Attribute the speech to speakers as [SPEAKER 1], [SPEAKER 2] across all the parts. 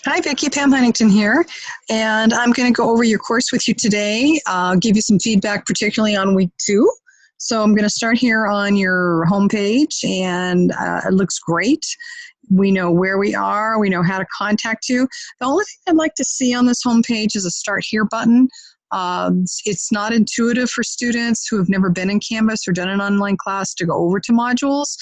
[SPEAKER 1] Hi, Vicki. Pam Huntington here, and I'm going to go over your course with you today, give you some feedback, particularly on week 2. So I'm going to start here on your homepage, and it looks great. We know where we are. We know how to contact you. The only thing I'd like to see on this homepage is a Start Here button. It's not intuitive for students who have never been in Canvas or done an online class to go over to modules.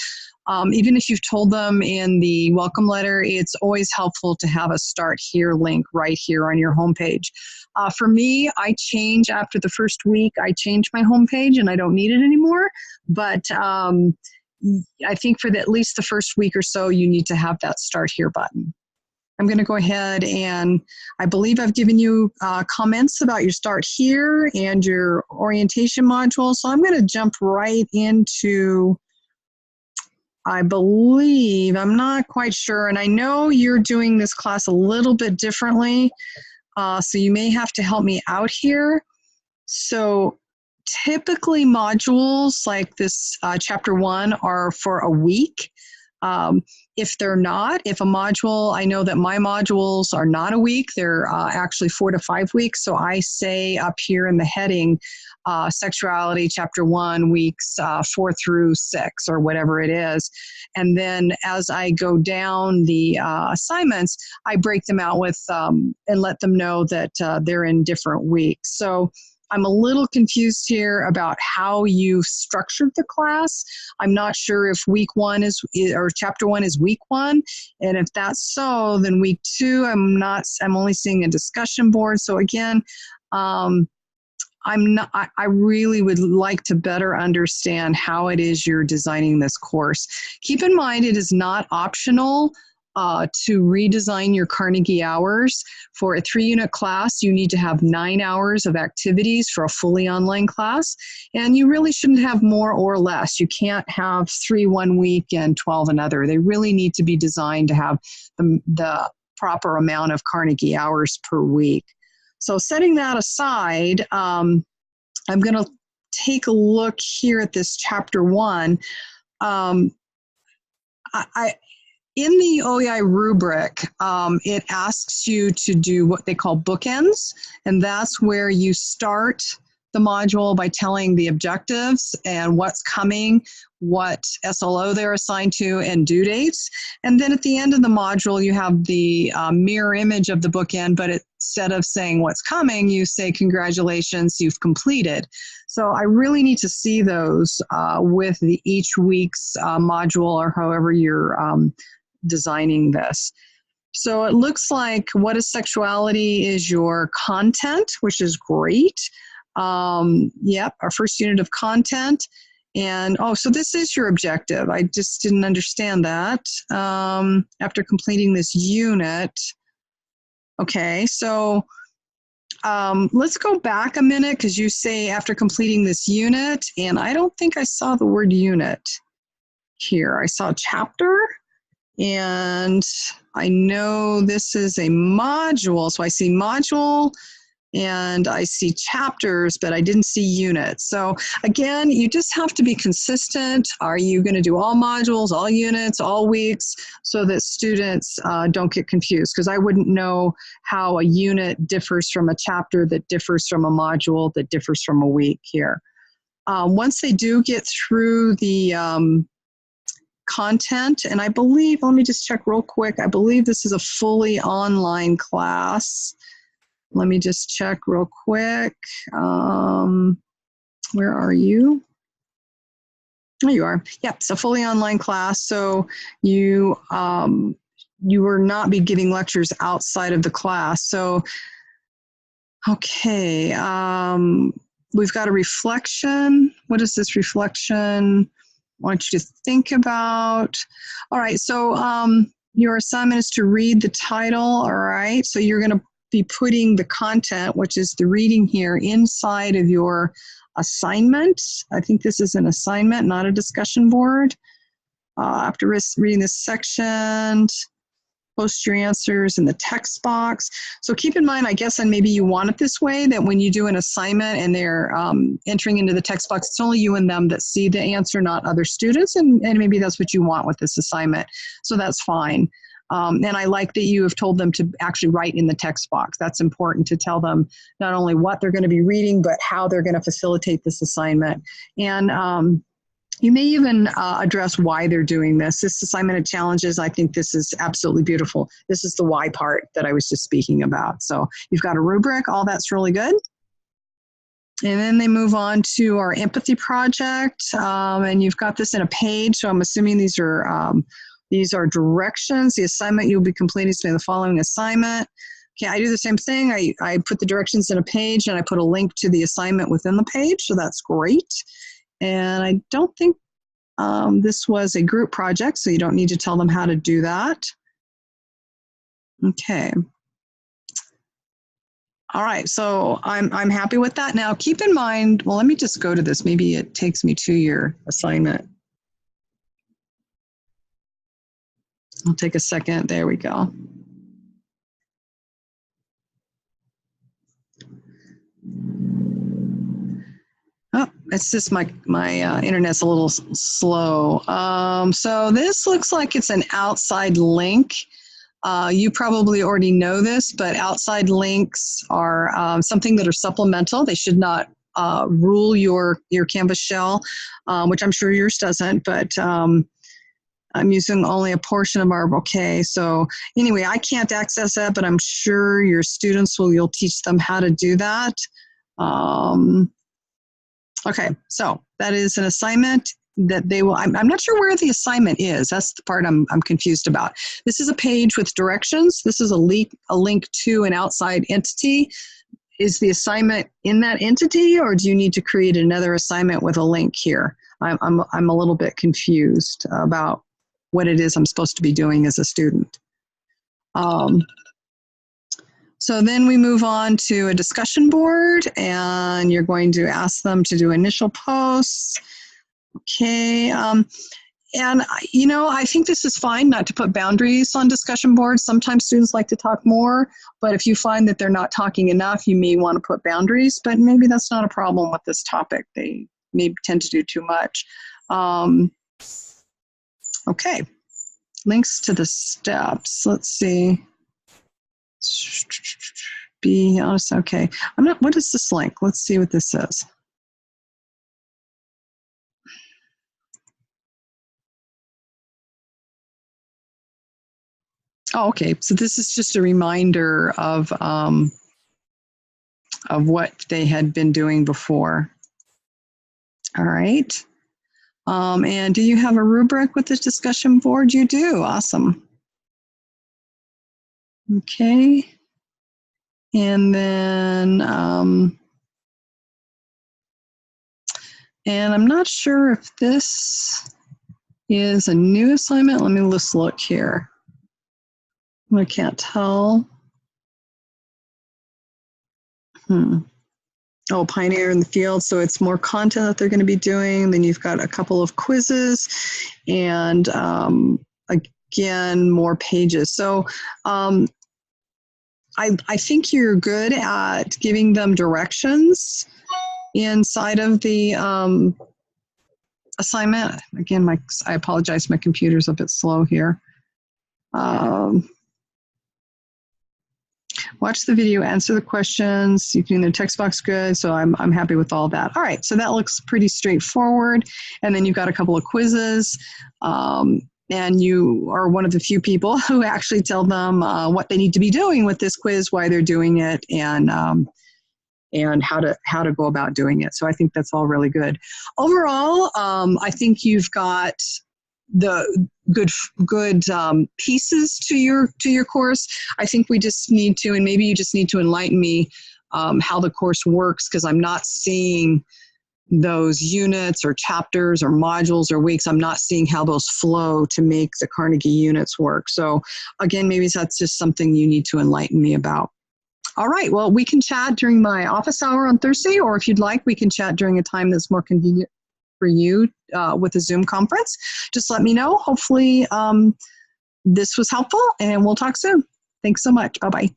[SPEAKER 1] Even if you've told them in the welcome letter, it's always helpful to have a Start Here link right here on your homepage. For me, I change after the first week. I change my homepage and I don't need it anymore. But I think for at least the first week or so, you need to have that Start Here button. I'm going to go ahead and I believe I've given you comments about your Start Here and your orientation module. So I'm going to jump right into, I believe, I'm not quite sure, and I know you're doing this class a little bit differently, so you may have to help me out here. So typically modules like this chapter 1 are for a week. If they're not, if a module, I know that my modules are not a week, they're actually 4 to 5 weeks. So I say up here in the heading, sexuality, chapter 1, weeks 4 through 6, or whatever it is. And then as I go down the assignments, I break them out with and let them know that they're in different weeks. So I'm a little confused here about how you structured the class. I'm not sure if week 1 is, or chapter 1 is week 1. And if that's so, then week 2, I'm only seeing a discussion board. So again, I really would like to better understand how it is you're designing this course. Keep in mind, it is not optional to redesign your Carnegie hours. For a 3-unit class, you need to have 9 hours of activities for a fully online class, and you really shouldn't have more or less. You can't have 3 one week and 12 another. They really need to be designed to have the proper amount of Carnegie hours per week. So setting that aside, I'm going to take a look here at this chapter 1. In the OEI rubric, it asks you to do what they call bookends, and that's where you start the module by telling the objectives and what's coming, what SLO they're assigned to, and due dates. And then at the end of the module, you have the mirror image of the bookend, but instead of saying what's coming, you say, congratulations, you've completed. So I really need to see those with each week's module, or however you're designing this. So it looks like what is sexuality is your content, which is great. Yep, our first unit of content. And so this is your objective. I just didn't understand that. After completing this unit. Okay, so let's go back a minute, because you say after completing this unit, and I don't think I saw the word unit here. I saw chapter. And I know this is a module, so I see module and I see chapters, but I didn't see units. So again, you just have to be consistent. Are you going to do all modules, all units, all weeks, so that students don't get confused? Because I wouldn't know how a unit differs from a chapter that differs from a module that differs from a week here. Once they do get through the content, and I believe, let me just check real quick, I believe this is a fully online class. Let me just check real quick. Where are you? There you are. Yep, it's a fully online class, so you will not be giving lectures outside of the class. So, okay, we've got a reflection. What is this reflection? I want you to think about. All right, so your assignment is to read the title. All right, so you're going to be putting the content, which is the reading here, inside of your assignment. I think this is an assignment, not a discussion board. After reading this section, post your answers in the text box. So keep in mind, I guess, and maybe you want it this way, that when you do an assignment and they're entering into the text box, it's only you and them that see the answer, not other students, and maybe that's what you want with this assignment. So that's fine. And I like that you have told them to actually write in the text box. That's important to tell them not only what they're going to be reading, but how they're going to facilitate this assignment. And you may even address why they're doing this. This assignment of challenges, I think this is absolutely beautiful. This is the why part that I was just speaking about. So you've got a rubric, all that's really good. And then they move on to our empathy project, and you've got this in a page. So I'm assuming these are directions. The assignment you'll be completing is the following assignment. Okay, I do the same thing. I put the directions in a page and I put a link to the assignment within the page. So that's great. And I don't think this was a group project, so you don't need to tell them how to do that. Okay. All right, so I'm happy with that. Now keep in mind, well, let me just go to this. Maybe it takes me to your assignment. I'll take a second. There we go. Oh, it's just my internet's a little slow. So this looks like it's an outside link. You probably already know this, but outside links are something that are supplemental. They should not rule your Canvas shell, which I'm sure yours doesn't, but I'm using only a portion of our, okay. So anyway, I can't access that, but I'm sure your students you'll teach them how to do that. Okay, so that is an assignment that they will, I'm not sure where the assignment is. That's the part I'm confused about. This is a page with directions. This is a link to an outside entity. Is the assignment in that entity, or do you need to create another assignment with a link here? I'm a little bit confused about what it is I'm supposed to be doing as a student. So then we move on to a discussion board, and you're going to ask them to do initial posts. Okay, and you know, I think this is fine not to put boundaries on discussion boards. Sometimes students like to talk more, but if you find that they're not talking enough, you may want to put boundaries, but maybe that's not a problem with this topic. They may tend to do too much. Okay, links to the steps. Let's see. Be honest. Okay, what is this link? Let's see what this says. Oh, okay. So this is just a reminder of what they had been doing before. All right. And do you have a rubric with this discussion board? You do. Awesome. Okay. And then, and I'm not sure if this is a new assignment. Let me just look here. I can't tell. Oh, Pioneer in the Field. So it's more content that they're going to be doing. Then you've got a couple of quizzes and again, more pages. So I think you're good at giving them directions inside of the assignment. Again, I apologize, my computer's a bit slow here. Watch the video, answer the questions. You can, the text box good, so I'm happy with all that. All right, so that looks pretty straightforward. And then you've got a couple of quizzes. And you are one of the few people who actually tell them what they need to be doing with this quiz, why they're doing it, and how to go about doing it. So I think that's all really good. Overall, I think you've got the good pieces to your course. I think we just need to, and maybe you just need to enlighten me how the course works, because I'm not seeing those units or chapters or modules or weeks. I'm not seeing how those flow to make the Carnegie units work. So again, maybe that's just something you need to enlighten me about. All right, well, we can chat during my office hour on Thursday, or if you'd like, we can chat during a time that's more convenient for you with a Zoom conference. Just let me know. Hopefully this was helpful, and we'll talk soon. Thanks so much. Bye-bye.